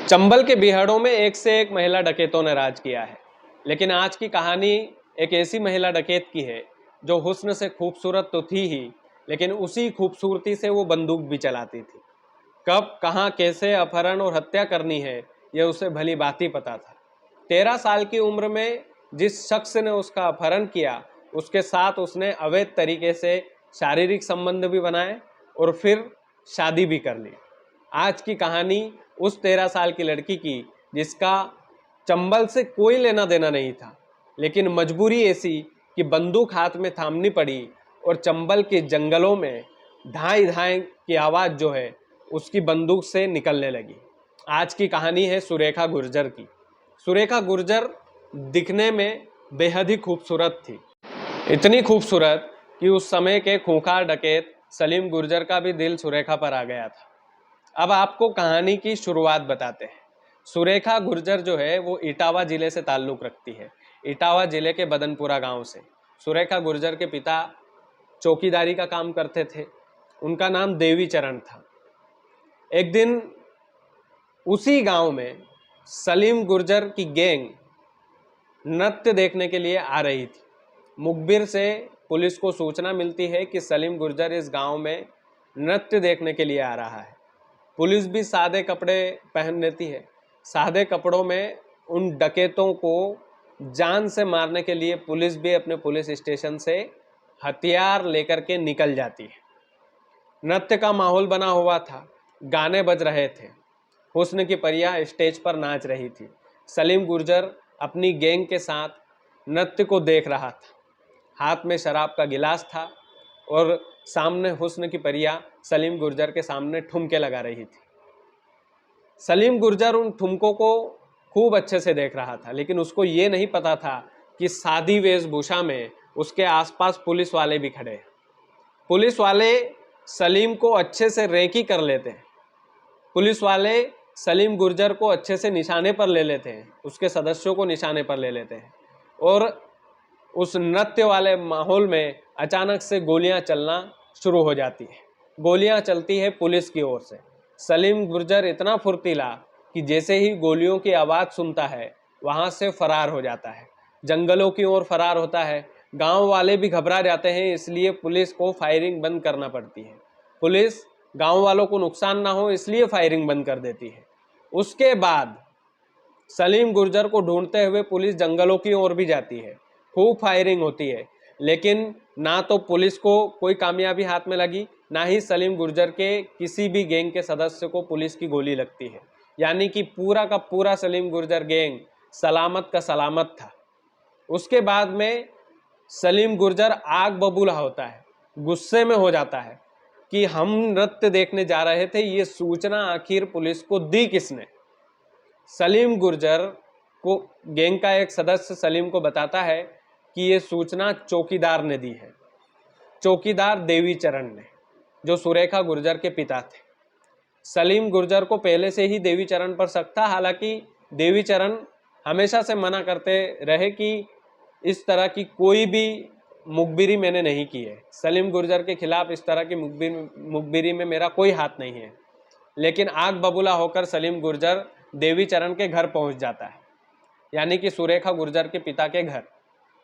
चंबल के बिहाड़ों में एक से एक महिला डकैतों ने राज किया है, लेकिन आज की कहानी एक ऐसी महिला डकैत की है जो हुस्न से खूबसूरत तो थी ही, लेकिन उसी खूबसूरती से वो बंदूक भी चलाती थी। कब, कहाँ, कैसे अपहरण और हत्या करनी है, यह उसे भली भांति पता था। 13 साल की उम्र में जिस शख्स ने उसका अपहरण किया, उसके साथ उसने अवैध तरीके से शारीरिक संबंध भी बनाए और फिर शादी भी कर ली। आज की कहानी उस 13 साल की लड़की की जिसका चंबल से कोई लेना देना नहीं था, लेकिन मजबूरी ऐसी कि बंदूक हाथ में थामनी पड़ी और चंबल के जंगलों में धाई धाई की आवाज़ जो है उसकी बंदूक से निकलने लगी। आज की कहानी है सुरेखा गुर्जर की। सुरेखा गुर्जर दिखने में बेहद ही खूबसूरत थी, इतनी खूबसूरत कि उस समय के खूंखार डकैत सलीम गुर्जर का भी दिल सुरेखा पर आ गया था। अब आपको कहानी की शुरुआत बताते हैं। सुरेखा गुर्जर जो है वो इटावा जिले से ताल्लुक़ रखती है, इटावा जिले के बदनपुरा गांव से। सुरेखा गुर्जर के पिता चौकीदारी का काम करते थे, उनका नाम देवी चरण था। एक दिन उसी गांव में सलीम गुर्जर की गैंग नृत्य देखने के लिए आ रही थी। मुखबिर से पुलिस को सूचना मिलती है कि सलीम गुर्जर इस गांव में नृत्य देखने के लिए आ रहा है। पुलिस भी सादे कपड़े पहन लेती है। सादे कपड़ों में उन डकैतों को जान से मारने के लिए पुलिस भी अपने पुलिस स्टेशन से हथियार लेकर के निकल जाती है। नृत्य का माहौल बना हुआ था, गाने बज रहे थे, हुस्न की परियां स्टेज पर नाच रही थी। सलीम गुर्जर अपनी गैंग के साथ नृत्य को देख रहा था। हाथ में शराब का गिलास था और सामने हुस्न की परियां सलीम गुर्जर के सामने ठुमके लगा रही थी। सलीम गुर्जर उन ठुमकों को खूब अच्छे से देख रहा था, लेकिन उसको ये नहीं पता था कि सादी वेशभूषा में उसके आसपास पुलिस वाले भी खड़े हैं। पुलिस वाले सलीम को अच्छे से रेकी कर लेते हैं। पुलिस वाले सलीम गुर्जर को अच्छे से निशाने पर ले लेते हैं, उसके सदस्यों को निशाने पर ले लेते हैं और उस नृत्य वाले माहौल में अचानक से गोलियां चलना शुरू हो जाती है। गोलियां चलती है पुलिस की ओर से। सलीम गुर्जर इतना फुर्तीला कि जैसे ही गोलियों की आवाज़ सुनता है वहाँ से फरार हो जाता है, जंगलों की ओर फरार होता है। गांव वाले भी घबरा जाते हैं, इसलिए पुलिस को फायरिंग बंद करना पड़ती है। पुलिस गांव वालों को नुकसान ना हो इसलिए फायरिंग बंद कर देती है। उसके बाद सलीम गुर्जर को ढूंढते हुए पुलिस जंगलों की ओर भी जाती है। खूब फायरिंग होती है, लेकिन ना तो पुलिस को कोई कामयाबी हाथ में लगी, ना ही सलीम गुर्जर के किसी भी गैंग के सदस्य को पुलिस की गोली लगती है। यानी कि पूरा का पूरा सलीम गुर्जर गैंग सलामत का सलामत था। उसके बाद में सलीम गुर्जर आग बबूला होता है, गुस्से में हो जाता है कि हम नृत्य देखने जा रहे थे, ये सूचना आखिर पुलिस को दी किसने। सलीम गुर्जर को गैंग का एक सदस्य सलीम को बताता है कि ये सूचना चौकीदार ने दी है, चौकीदार देवी चरण ने, जो सुरेखा गुर्जर के पिता थे। सलीम गुर्जर को पहले से ही देवी चरण पर शक था, हालांकि देवी चरण हमेशा से मना करते रहे कि इस तरह की कोई भी मुखबिरी मैंने नहीं की है, सलीम गुर्जर के खिलाफ इस तरह की मुखबिरी में मेरा कोई हाथ नहीं है। लेकिन आग बबूला होकर सलीम गुर्जर देवी चरण के घर पहुंच जाता है, यानी कि सुरेखा गुर्जर के पिता के घर।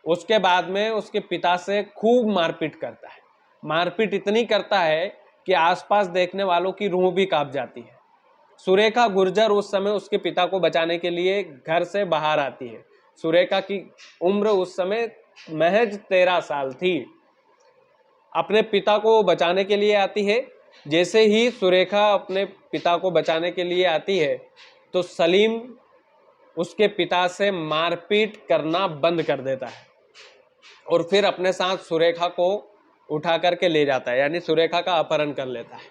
उसके बाद में उसके पिता से खूब मारपीट करता है। मारपीट इतनी करता है कि आसपास देखने वालों की रूह भी कांप जाती है। सुरेखा गुर्जर उस समय उसके पिता को बचाने के लिए घर से बाहर आती है। सुरेखा की उम्र उस समय महज 13 साल थी। अपने पिता को बचाने के लिए आती है। जैसे ही सुरेखा अपने पिता को बचाने के लिए आती है तो सलीम उसके पिता से मारपीट करना बंद कर देता है और फिर अपने साथ सुरेखा को उठा करके ले जाता है, यानी सुरेखा का अपहरण कर लेता है।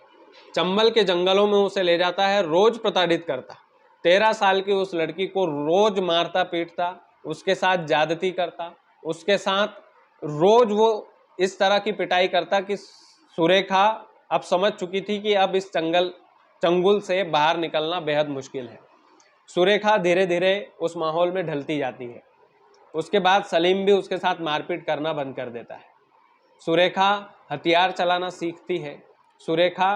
चंबल के जंगलों में उसे ले जाता है, रोज प्रताड़ित करता। 13 साल की उस लड़की को रोज मारता पीटता, उसके साथ ज्यादती करता, उसके साथ रोज वो इस तरह की पिटाई करता कि सुरेखा अब समझ चुकी थी कि अब इस चंगुल से बाहर निकलना बेहद मुश्किल है। सुरेखा धीरे धीरे उस माहौल में ढलती जाती है। उसके बाद सलीम भी उसके साथ मारपीट करना बंद कर देता है। सुरेखा हथियार चलाना सीखती है। सुरेखा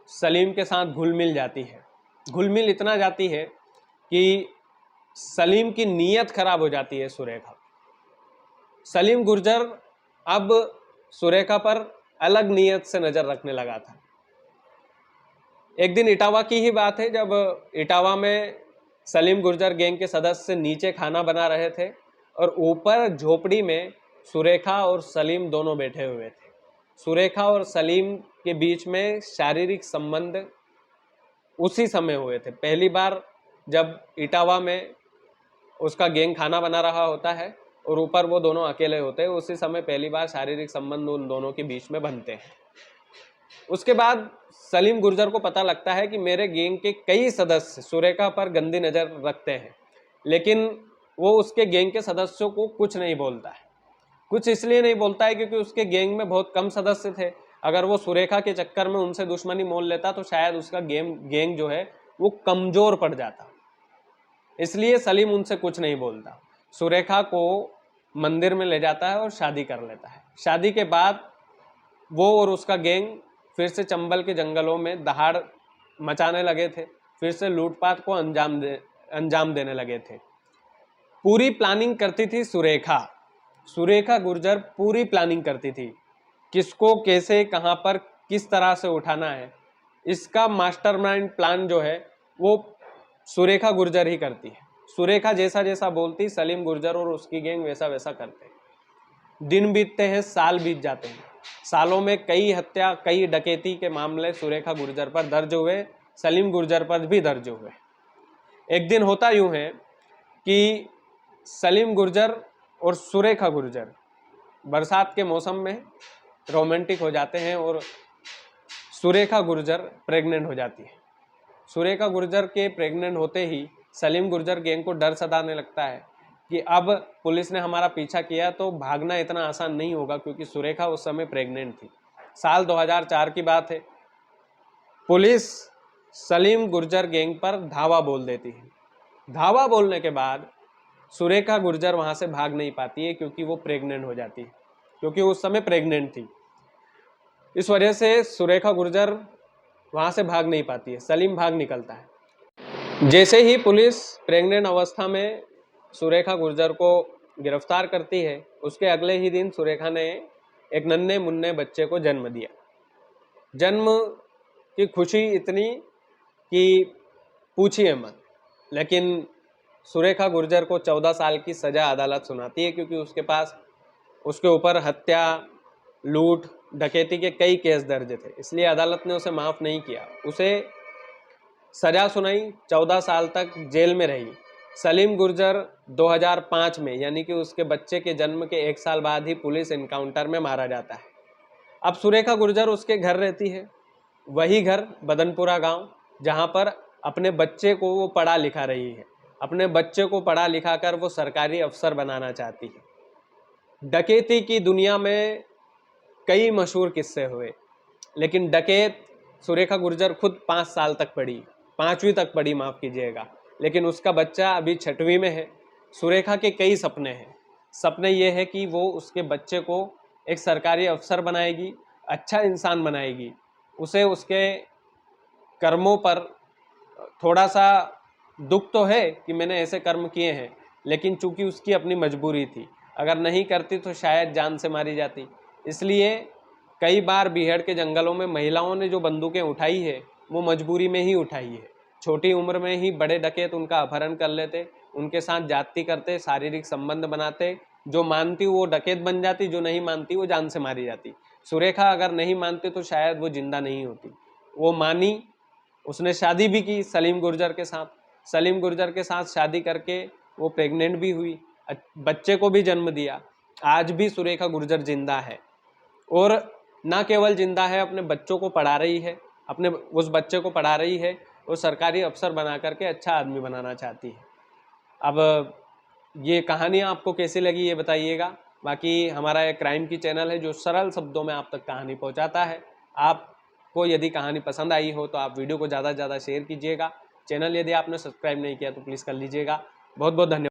सलीम के साथ घुल मिल जाती है। घुल मिल इतना जाती है कि सलीम की नीयत खराब हो जाती है सुरेखा। सलीम गुर्जर अब सुरेखा पर अलग नीयत से नजर रखने लगा था। एक दिन इटावा की ही बात है, जब इटावा में सलीम गुर्जर गैंग के सदस्य नीचे खाना बना रहे थे और ऊपर झोपड़ी में सुरेखा और सलीम दोनों बैठे हुए थे। सुरेखा और सलीम के बीच में शारीरिक संबंध उसी समय हुए थे। पहली बार जब इटावा में उसका गैंग खाना बना रहा होता है और ऊपर वो दोनों अकेले होते हैं, उसी समय पहली बार शारीरिक संबंध उन दोनों के बीच में बनते हैं। उसके बाद सलीम गुर्जर को पता लगता है कि मेरे गैंग के कई सदस्य सुरेखा पर गंदी नज़र रखते हैं, लेकिन वो उसके गैंग के सदस्यों को कुछ नहीं बोलता है। कुछ इसलिए नहीं बोलता है क्योंकि उसके गैंग में बहुत कम सदस्य थे। अगर वो सुरेखा के चक्कर में उनसे दुश्मनी मोल लेता तो शायद उसका गैंग जो है वो कमजोर पड़ जाता। इसलिए सलीम उनसे कुछ नहीं बोलता। सुरेखा को मंदिर में ले जाता है और शादी कर लेता है। शादी के बाद वो और उसका गैंग फिर से चंबल के जंगलों में दहाड़ मचाने लगे थे, फिर से लूटपाट को अंजाम देने लगे थे। पूरी प्लानिंग करती थी सुरेखा गुर्जर पूरी प्लानिंग करती थी, किसको कैसे कहां पर किस तरह से उठाना है। इसका मास्टरमाइंड प्लान जो है वो सुरेखा गुर्जर ही करती है। सुरेखा जैसा जैसा बोलती, सलीम गुर्जर और उसकी गैंग वैसा वैसा करते। दिन बीतते हैं, साल बीत जाते हैं। सालों में कई हत्या, कई डकैती के मामले सुरेखा गुर्जर पर दर्ज हुए, सलीम गुर्जर पर भी दर्ज हुए। एक दिन होता यूं है कि सलीम गुर्जर और सुरेखा गुर्जर बरसात के मौसम में रोमांटिक हो जाते हैं और सुरेखा गुर्जर प्रेग्नेंट हो जाती है। सुरेखा गुर्जर के प्रेग्नेंट होते ही सलीम गुर्जर गैंग को डर सताने लगता है कि अब पुलिस ने हमारा पीछा किया तो भागना इतना आसान नहीं होगा, क्योंकि सुरेखा उस समय प्रेग्नेंट थी। साल 2004 की बात है। पुलिस सलीम गुर्जर गैंग पर धावा बोल देती है। धावा बोलने के बाद सुरेखा गुर्जर वहां से भाग नहीं पाती है, क्योंकि वो प्रेग्नेंट हो जाती है, क्योंकि उस समय प्रेग्नेंट थी। इस वजह से सुरेखा गुर्जर वहां से भाग नहीं पाती है, सलीम भाग निकलता है। जैसे ही पुलिस प्रेग्नेंट अवस्था में सुरेखा गुर्जर को गिरफ्तार करती है, उसके अगले ही दिन सुरेखा ने एक नन्हे मुन्ने बच्चे को जन्म दिया। जन्म की खुशी इतनी कि पूछिए मत। लेकिन सुरेखा गुर्जर को 14 साल की सजा अदालत सुनाती है, क्योंकि उसके ऊपर हत्या, लूट, डकैती के कई केस दर्ज थे। इसलिए अदालत ने उसे माफ नहीं किया, उसे सजा सुनाई, 14 साल तक जेल में रही। सलीम गुर्जर 2005 में, यानी कि उसके बच्चे के जन्म के 1 साल बाद ही पुलिस एनकाउंटर में मारा जाता है। अब सुरेखा गुर्जर उसके घर रहती है, वही घर बदनपुरा गांव, जहां पर अपने बच्चे को वो पढ़ा लिखा रही है। अपने बच्चे को पढ़ा लिखा कर वो सरकारी अफसर बनाना चाहती है। डकैती की दुनिया में कई मशहूर किस्से हुए, लेकिन डकैत सुरेखा गुर्जर खुद 5 साल तक पढ़ी, 5वीं तक पढ़ी, माफ कीजिएगा, लेकिन उसका बच्चा अभी 6वीं में है। सुरेखा के कई सपने हैं। सपने ये है कि वो उसके बच्चे को एक सरकारी अफसर बनाएगी, अच्छा इंसान बनाएगी। उसे उसके कर्मों पर थोड़ा सा दुख तो है कि मैंने ऐसे कर्म किए हैं, लेकिन चूंकि उसकी अपनी मजबूरी थी, अगर नहीं करती तो शायद जान से मारी जाती। इसलिए कई बार बीहड़ के जंगलों में महिलाओं ने जो बंदूकें उठाई है वो मजबूरी में ही उठाई है। छोटी उम्र में ही बड़े डकैत उनका अपहरण कर लेते, उनके साथ जाति करते, शारीरिक संबंध बनाते। जो मानती वो डकैत बन जाती, जो नहीं मानती वो जान से मारी जाती। सुरेखा अगर नहीं मानती तो शायद वो जिंदा नहीं होती। वो मानी, उसने शादी भी की सलीम गुर्जर के साथ। सलीम गुर्जर के साथ शादी करके वो प्रेग्नेंट भी हुई, बच्चे को भी जन्म दिया। आज भी सुरेखा गुर्जर जिंदा है, और ना केवल जिंदा है, अपने बच्चों को पढ़ा रही है, अपने उस बच्चे को पढ़ा रही है, वो सरकारी अफसर बना करके अच्छा आदमी बनाना चाहती है। अब ये कहानी आपको कैसी लगी ये बताइएगा। बाकी हमारा एक क्राइम की चैनल है जो सरल शब्दों में आप तक कहानी पहुंचाता है। आपको यदि कहानी पसंद आई हो तो आप वीडियो को ज़्यादा से ज़्यादा शेयर कीजिएगा। चैनल यदि आपने सब्सक्राइब नहीं किया तो प्लीज़ कर लीजिएगा। बहुत बहुत धन्यवाद।